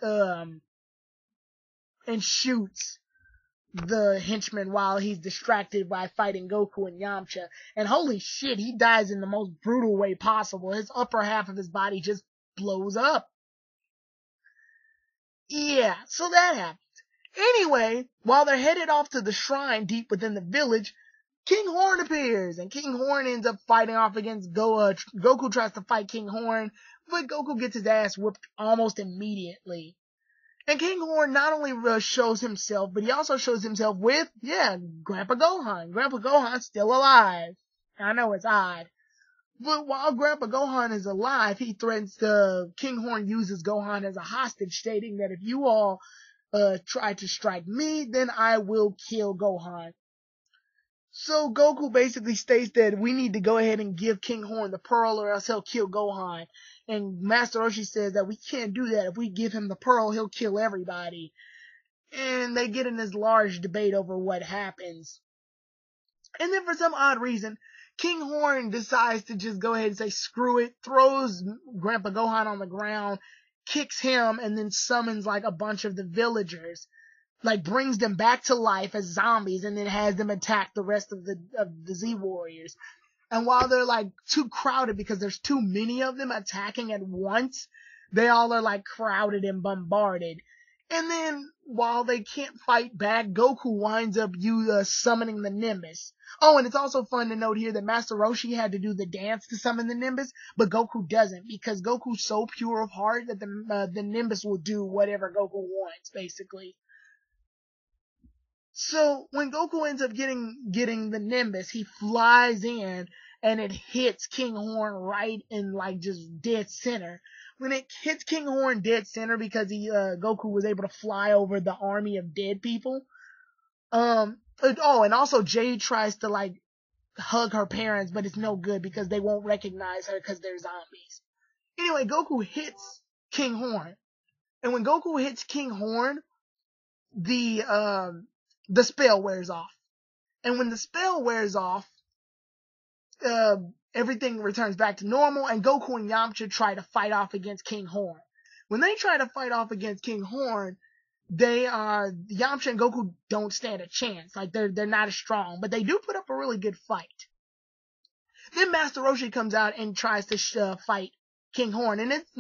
the henchman while he's distracted by fighting Goku and Yamcha. And holy shit, he dies in the most brutal way possible. His upper half of his body just blows up. Yeah, so that happens. Anyway, while they're headed off to the shrine deep within the village, King Horn appears, and King Horn ends up fighting off against Goku tries to fight King Horn, but Goku gets his ass whooped almost immediately. And King Horn not only shows himself, but he also shows himself with, Grandpa Gohan. Grandpa Gohan's still alive. I know it's odd. But while Grandpa Gohan is alive, he threatens King Horn uses Gohan as a hostage, stating that if you all try to strike me, then I will kill Gohan. So Goku basically states that we need to go ahead and give King Horn the pearl or else he'll kill Gohan. And Master Roshi says that we can't do that. If we give him the pearl, he'll kill everybody. And they get in this large debate over what happens. And then for some odd reason, King Horn decides to just go ahead and say screw it, throws Grandpa Gohan on the ground, kicks him, and then summons like a bunch of the villagers. Like brings them back to life as zombies and then has them attack the rest of the Z Warriors. And while they're like too crowded because there's too many of them attacking at once, they all are like crowded and bombarded. And then while they can't fight back, Goku winds up summoning the Nimbus. Oh, and it's also fun to note here that Master Roshi had to do the dance to summon the Nimbus, but Goku doesn't because Goku's so pure of heart that the Nimbus will do whatever Goku wants, basically. So when Goku ends up getting the Nimbus, he flies in and it hits King Horn right in like just dead center. When it hits King Horn dead center because Goku was able to fly over the army of dead people. And also Jade tries to like hug her parents, but it's no good because they won't recognize her because they're zombies. Anyway, Goku hits King Horn. And when Goku hits King Horn, the spell wears off. And when the spell wears off, everything returns back to normal, and Goku and Yamcha try to fight off against King Horn. When they try to fight off against King Horn, Yamcha and Goku don't stand a chance. Like, they're not as strong, but they do put up a really good fight. Then Master Roshi comes out and tries to fight King Horn, and it's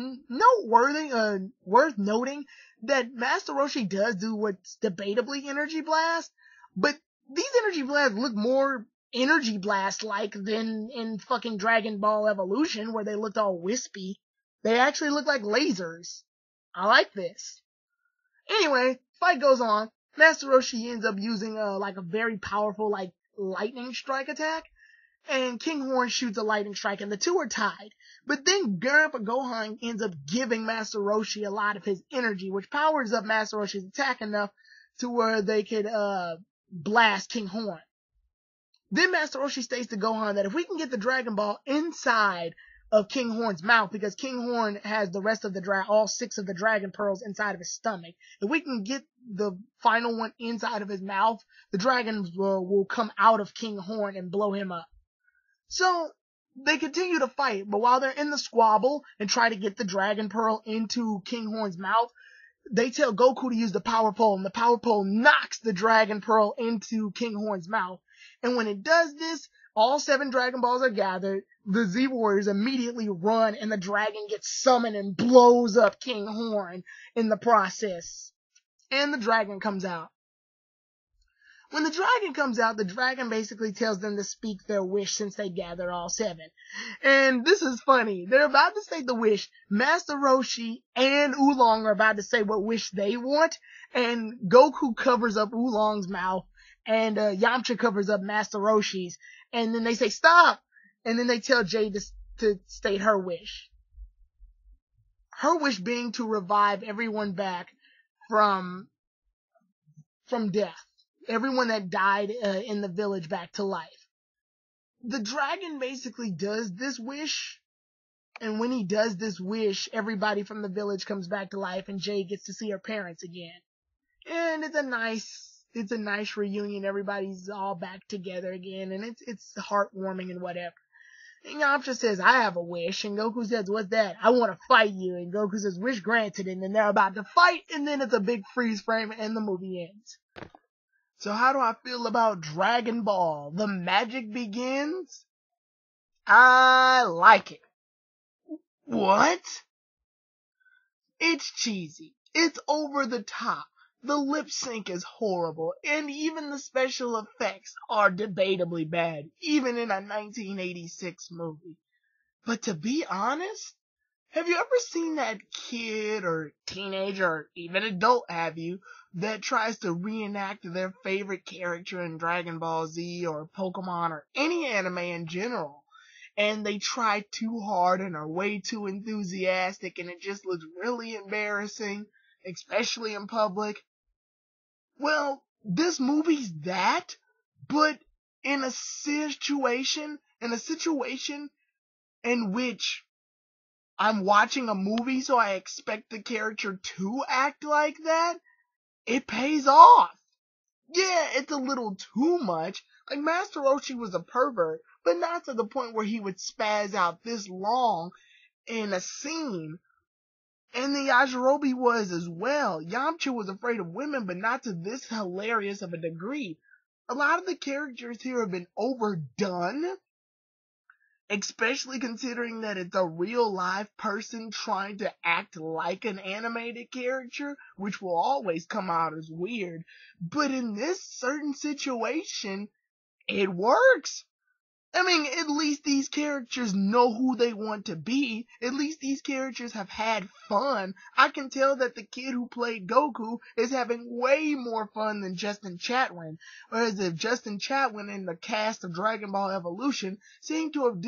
worth noting that Master Roshi does do what's debatably Energy Blast, but these Energy Blasts look more Energy Blast-like than in fucking Dragon Ball Evolution, where they looked all wispy. They actually look like lasers. I like this. Anyway, fight goes on. Master Roshi ends up using like a very powerful like lightning strike attack, and King Horn shoots a lightning strike, and the two are tied. But then Grandpa Gohan ends up giving Master Roshi a lot of his energy, which powers up Master Roshi's attack enough to where they could blast King Horn. Then Master Roshi states to Gohan that if we can get the Dragon Ball inside of King Horn's mouth, because King Horn has the rest of all 6 of the Dragon Pearls inside of his stomach, if we can get the final one inside of his mouth, the dragons will come out of King Horn and blow him up. So they continue to fight, but while they're in the squabble and try to get the Dragon Pearl into King Horn's mouth, they tell Goku to use the Power Pole, and the Power Pole knocks the Dragon Pearl into King Horn's mouth. And when it does this, all 7 Dragon Balls are gathered, the Z Warriors immediately run, and the dragon gets summoned and blows up King Horn in the process. And the dragon comes out. When the dragon comes out, the dragon basically tells them to speak their wish since they gathered all 7. And this is funny. They're about to say the wish. Master Roshi and Oolong are about to say what wish they want. And Goku covers up Oolong's mouth. And Yamcha covers up Master Roshi's. And then they say, stop! And then they tell Jade to state her wish. Her wish being to revive everyone back from death. Everyone that died in the village back to life. The dragon basically does this wish, and when he does this wish, everybody from the village comes back to life, and Jade gets to see her parents again. And it's it's a nice reunion. Everybody's all back together again, and it's heartwarming and whatever. And Yamcha says, I have a wish, and Goku says, what's that? I want to fight you, and Goku says, wish granted, and then they're about to fight, and then it's a big freeze frame, and the movie ends. So how do I feel about Dragon Ball? The magic begins? I like it. What? It's cheesy. It's over the top. The lip sync is horrible, and even the special effects are debatably bad, even in a 1986 movie. But to be honest, have you ever seen that kid or teenager or even adult, have you, that tries to reenact their favorite character in Dragon Ball Z or Pokemon or any anime in general? And they try too hard and are way too enthusiastic, and it just looks really embarrassing, especially in public. Well, this movie's that, but in a situation in which I'm watching a movie, so I expect the character to act like that, it pays off. Yeah, it's a little too much. Like, Master Roshi was a pervert, but not to the point where he would spaz out this long in a scene. And the Yajirobe was as well. Yamcha was afraid of women, but not to this hilarious of a degree. A lot of the characters here have been overdone, especially considering that it's a real live person trying to act like an animated character, which will always come out as weird. But in this certain situation, it works. I mean, at least these characters know who they want to be. At least these characters have had fun. I can tell that the kid who played Goku is having way more fun than Justin Chatwin. Whereas if Justin Chatwin in the cast of Dragon Ball Evolution seemed to have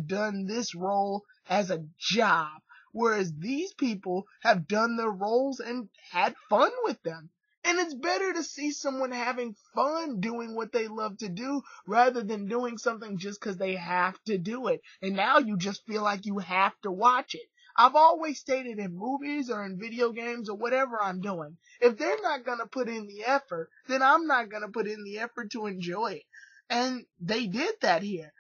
done this role as a job. Whereas these people have done their roles and had fun with them. And it's better to see someone having fun doing what they love to do rather than doing something just because they have to do it. And now you just feel like you have to watch it. I've always stated in movies or in video games or whatever I'm doing, if they're not going to put in the effort, then I'm not going to put in the effort to enjoy it. And they did that here.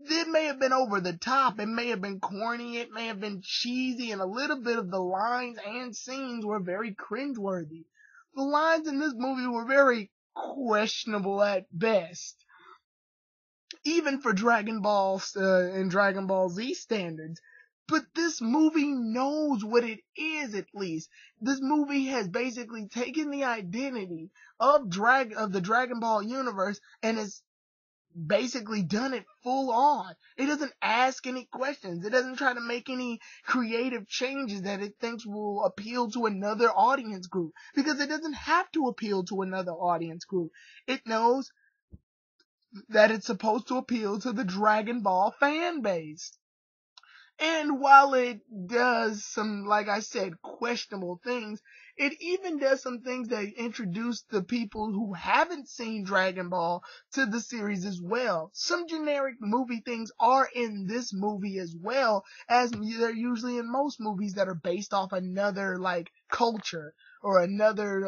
It may have been over the top, it may have been corny, it may have been cheesy, and a little bit of the lines and scenes were very cringeworthy. The lines in this movie were very questionable at best, even for Dragon Ball and Dragon Ball Z standards. But this movie knows what it is, at least. This movie has basically taken the identity of the Dragon Ball universe and has basically done it full on. It doesn't ask any questions. It doesn't try to make any creative changes that it thinks will appeal to another audience group, because it doesn't have to appeal to another audience group. It knows that it's supposed to appeal to the Dragon Ball fan base. And while it does some, like I said, questionable things, it even does some things that introduce the people who haven't seen Dragon Ball to the series as well. Some generic movie things are in this movie as well, as they're usually in most movies that are based off another, like, culture or another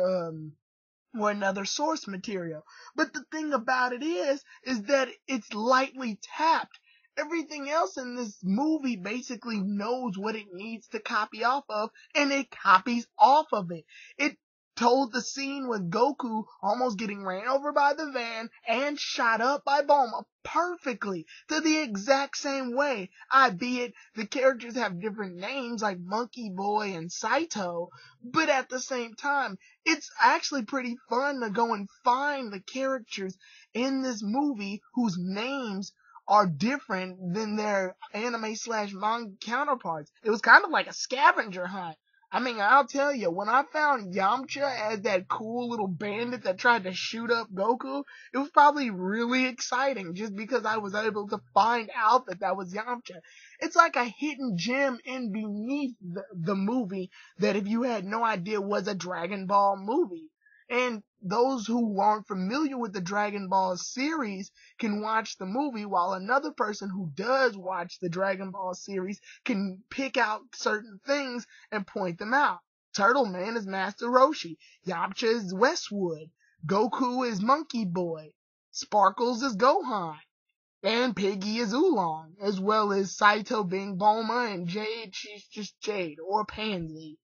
source material. But the thing about it is that it's lightly tapped. Everything else in this movie basically knows what it needs to copy off of, and it copies off of it. It told the scene with Goku almost getting ran over by the van and shot up by Bulma perfectly, to the exact same way. Albeit the characters have different names like Monkey Boy and Saito, but at the same time, it's actually pretty fun to go and find the characters in this movie whose names are different than their anime/manga counterparts. It was kind of like a scavenger hunt. I mean, I'll tell you, when I found Yamcha as that cool little bandit that tried to shoot up Goku, it was probably really exciting just because I was able to find out that was Yamcha. It's like a hidden gem in beneath the movie that if you had no idea was a Dragon Ball movie. And those who aren't familiar with the Dragon Ball series can watch the movie, while another person who does watch the Dragon Ball series can pick out certain things and point them out. Turtle Man is Master Roshi. Yamcha is Westwood. Goku is Monkey Boy, Sparkles is Gohan, and Piggy is Oolong, as well as Saito being Bulma and Jade, she's just Jade, or Pansy.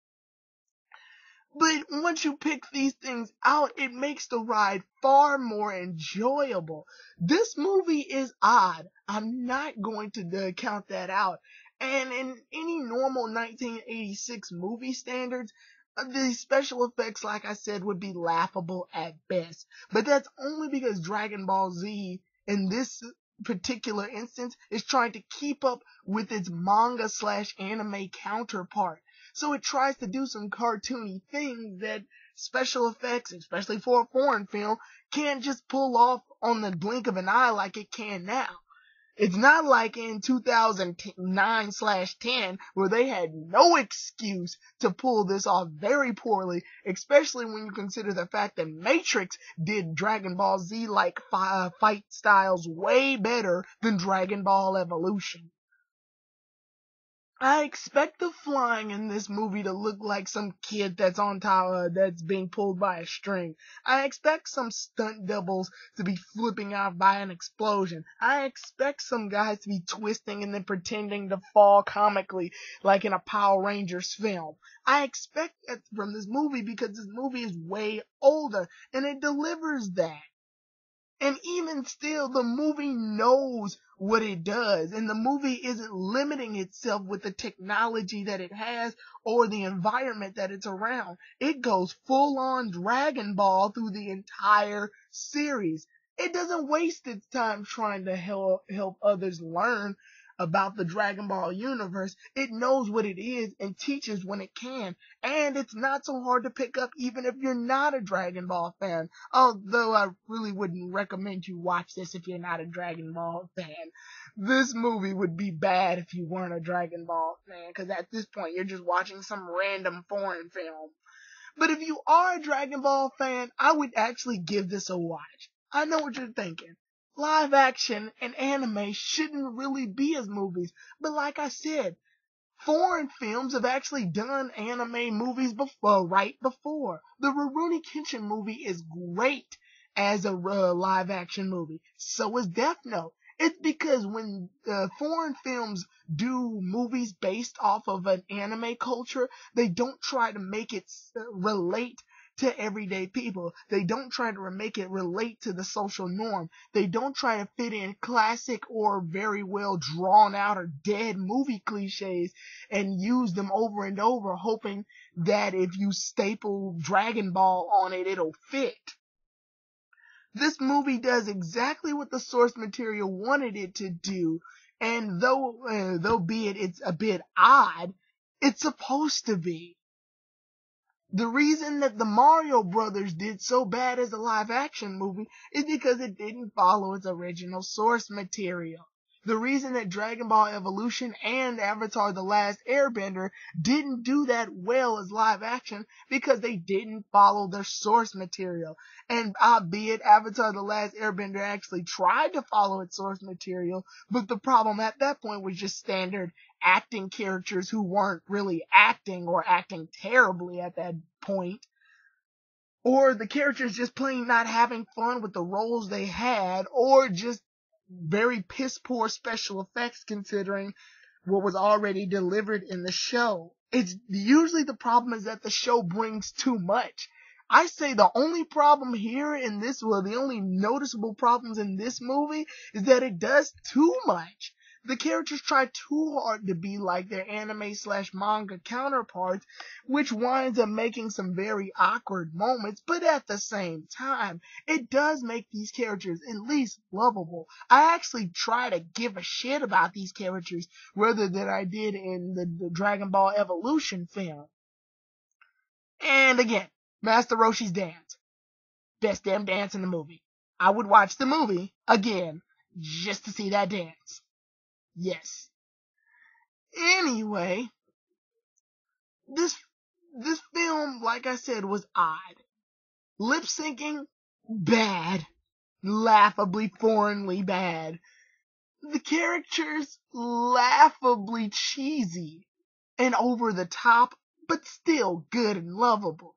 But once you pick these things out, it makes the ride far more enjoyable. This movie is odd. I'm not going to count that out. And in any normal 1986 movie standards, the special effects, like I said, would be laughable at best. But that's only because Dragon Ball Z, in this particular instance, is trying to keep up with its manga/anime counterpart. So it tries to do some cartoony things that special effects, especially for a foreign film, can't just pull off on the blink of an eye like it can now. It's not like in 2009/10 where they had no excuse to pull this off very poorly, especially when you consider the fact that Matrix did Dragon Ball Z like fight styles way better than Dragon Ball Evolution. I expect the flying in this movie to look like some kid that's on top, that's being pulled by a string. I expect some stunt doubles to be flipping out by an explosion. I expect some guys to be twisting and then pretending to fall comically like in a Power Rangers film. I expect that from this movie because this movie is way older and it delivers that. And even still, the movie knows what it does, and the movie isn't limiting itself with the technology that it has or the environment that it's around. It goes full on Dragon Ball through the entire series. It doesn't waste its time trying to help others learn about the Dragon Ball universe. It knows what it is and teaches when it can. And it's not so hard to pick up even if you're not a Dragon Ball fan. Although I really wouldn't recommend you watch this if you're not a Dragon Ball fan. This movie would be bad if you weren't a Dragon Ball fan, because at this point you're just watching some random foreign film. But if you are a Dragon Ball fan, I would actually give this a watch. I know what you're thinking. Live action and anime shouldn't really be as movies, but like I said, foreign films have actually done anime movies right before. The Rurouni Kenshin movie is great as a live action movie. So is Death Note. It's because when foreign films do movies based off of an anime culture, they don't try to make it relate to everyday people. They don't try to make it relate to the social norm. They don't try to fit in classic or very well drawn out or dead movie cliches and use them over and over, hoping that if you staple Dragon Ball on it, it'll fit. This movie does exactly what the source material wanted it to do, and though be it it's a bit odd, it's supposed to be. The reason that the Mario Brothers did so bad as a live action movie is because it didn't follow its original source material. The reason that Dragon Ball Evolution and Avatar The Last Airbender didn't do that well as live action because they didn't follow their source material. And albeit Avatar The Last Airbender actually tried to follow its source material, but the problem at that point was just standard acting characters who weren't really acting or acting terribly at that point. Or the characters just plain not having fun with the roles they had, or just very piss poor special effects considering what was already delivered in the show. It's usually the problem is that the show brings too much. I say the only problem here in this, well, the only noticeable problems in this movie is that it does too much. The characters try too hard to be like their anime/manga counterparts, which winds up making some very awkward moments, but at the same time, it does make these characters at least lovable. I actually try to give a shit about these characters rather than I did in the Dragon Ball Evolution film. And again, Master Roshi's dance. Best damn dance in the movie. I would watch the movie again just to see that dance. Yes. Anyway, this film, like I said, was odd. Lip syncing, bad. Laughably foreignly bad. The characters, laughably cheesy and over the top, but still good and lovable.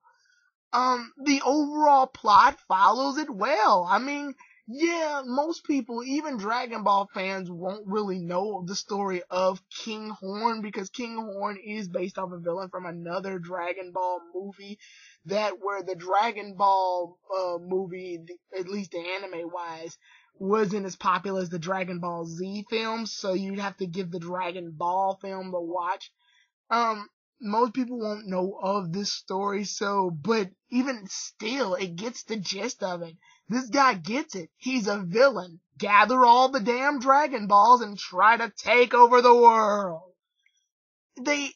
The overall plot follows it well. I mean, yeah, most people, even Dragon Ball fans, won't really know the story of King Horn because King Horn is based off a villain from another Dragon Ball movie where the Dragon Ball movie, at least the anime wise, wasn't as popular as the Dragon Ball Z films, so you'd have to give the Dragon Ball film a watch. Um, Most people won't know of this story, but even still, it gets the gist of it. This guy gets it. He's a villain. Gather all the damn Dragon Balls and try to take over the world.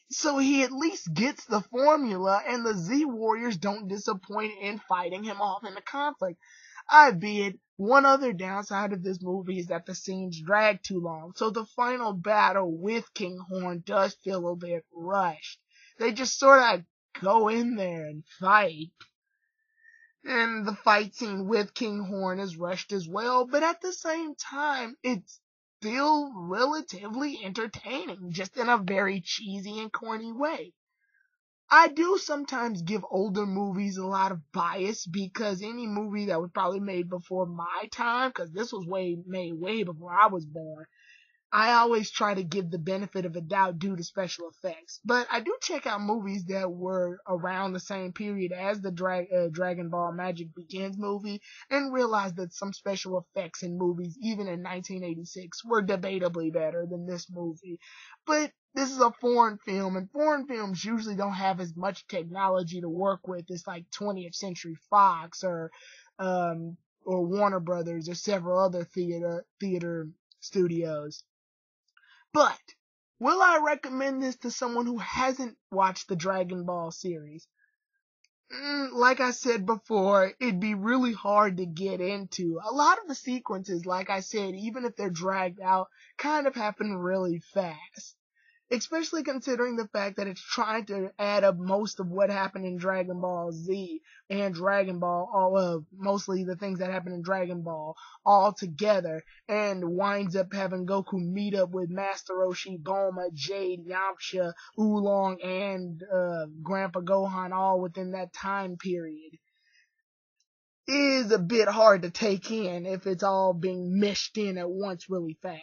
So he at least gets the formula, and the Z Warriors don't disappoint in fighting him off in the conflict. Albeit, one other downside of this movie is that the scenes drag too long, so the final battle with King Horn does feel a bit rushed. They just sort of go in there and fight. And the fight scene with King Horn is rushed as well, but at the same time, it's still relatively entertaining, just in a very cheesy and corny way. I do sometimes give older movies a lot of bias because any movie that was probably made before my time, because this was made way before I was born, I always try to give the benefit of a doubt due to special effects. But I do check out movies that were around the same period as the Dragon Ball Magic Begins movie and realize that some special effects in movies, even in 1986, were debatably better than this movie. But this is a foreign film, and foreign films usually don't have as much technology to work with as like 20th Century Fox or Warner Brothers or several other theater studios. But, will I recommend this to someone who hasn't watched the Dragon Ball series? Like I said before, it'd be really hard to get into. A lot of the sequences, like I said, even if they're dragged out, kind of happen really fast. Especially considering the fact that it's trying to add up most of what happened in Dragon Ball Z and Dragon Ball, mostly the things that happen in Dragon Ball, all together, and winds up having Goku meet up with Master Roshi, Bulma, Jade, Yamcha, Oolong, and Grandpa Gohan all within that time period. Is a bit hard to take in if it's all being meshed in at once really fast.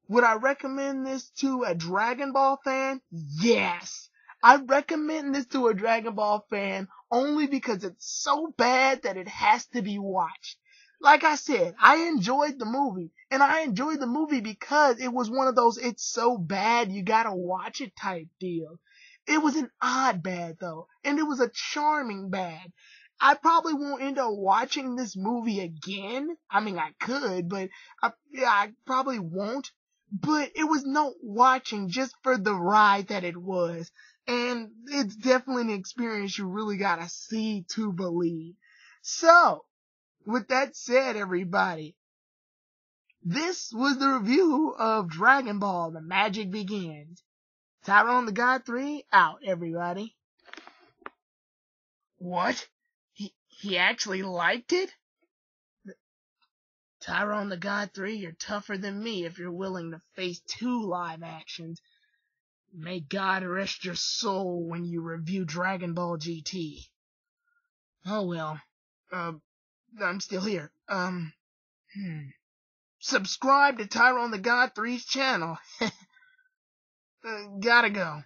Would I recommend this to a Dragon Ball fan? Yes. I recommend this to a Dragon Ball fan only because it's so bad that it has to be watched. Like I said, I enjoyed the movie, and I enjoyed the movie because it was one of those it's so bad you gotta watch it type deal. It was an odd bad though, and it was a charming bad. I probably won't end up watching this movie again. I mean, I could, but I probably won't. But it was no watching just for the ride that it was. And it's definitely an experience you really gotta see to believe. So, with that said, everybody, this was the review of Dragon Ball, The Magic Begins. Tyrone the God 3, out, everybody. What? He actually liked it? Tyrone the God 3, you're tougher than me if you're willing to face 2 live actions. May God rest your soul when you review Dragon Ball GT. Oh well. I'm still here. Subscribe to Tyrone the God 3's channel. Gotta go.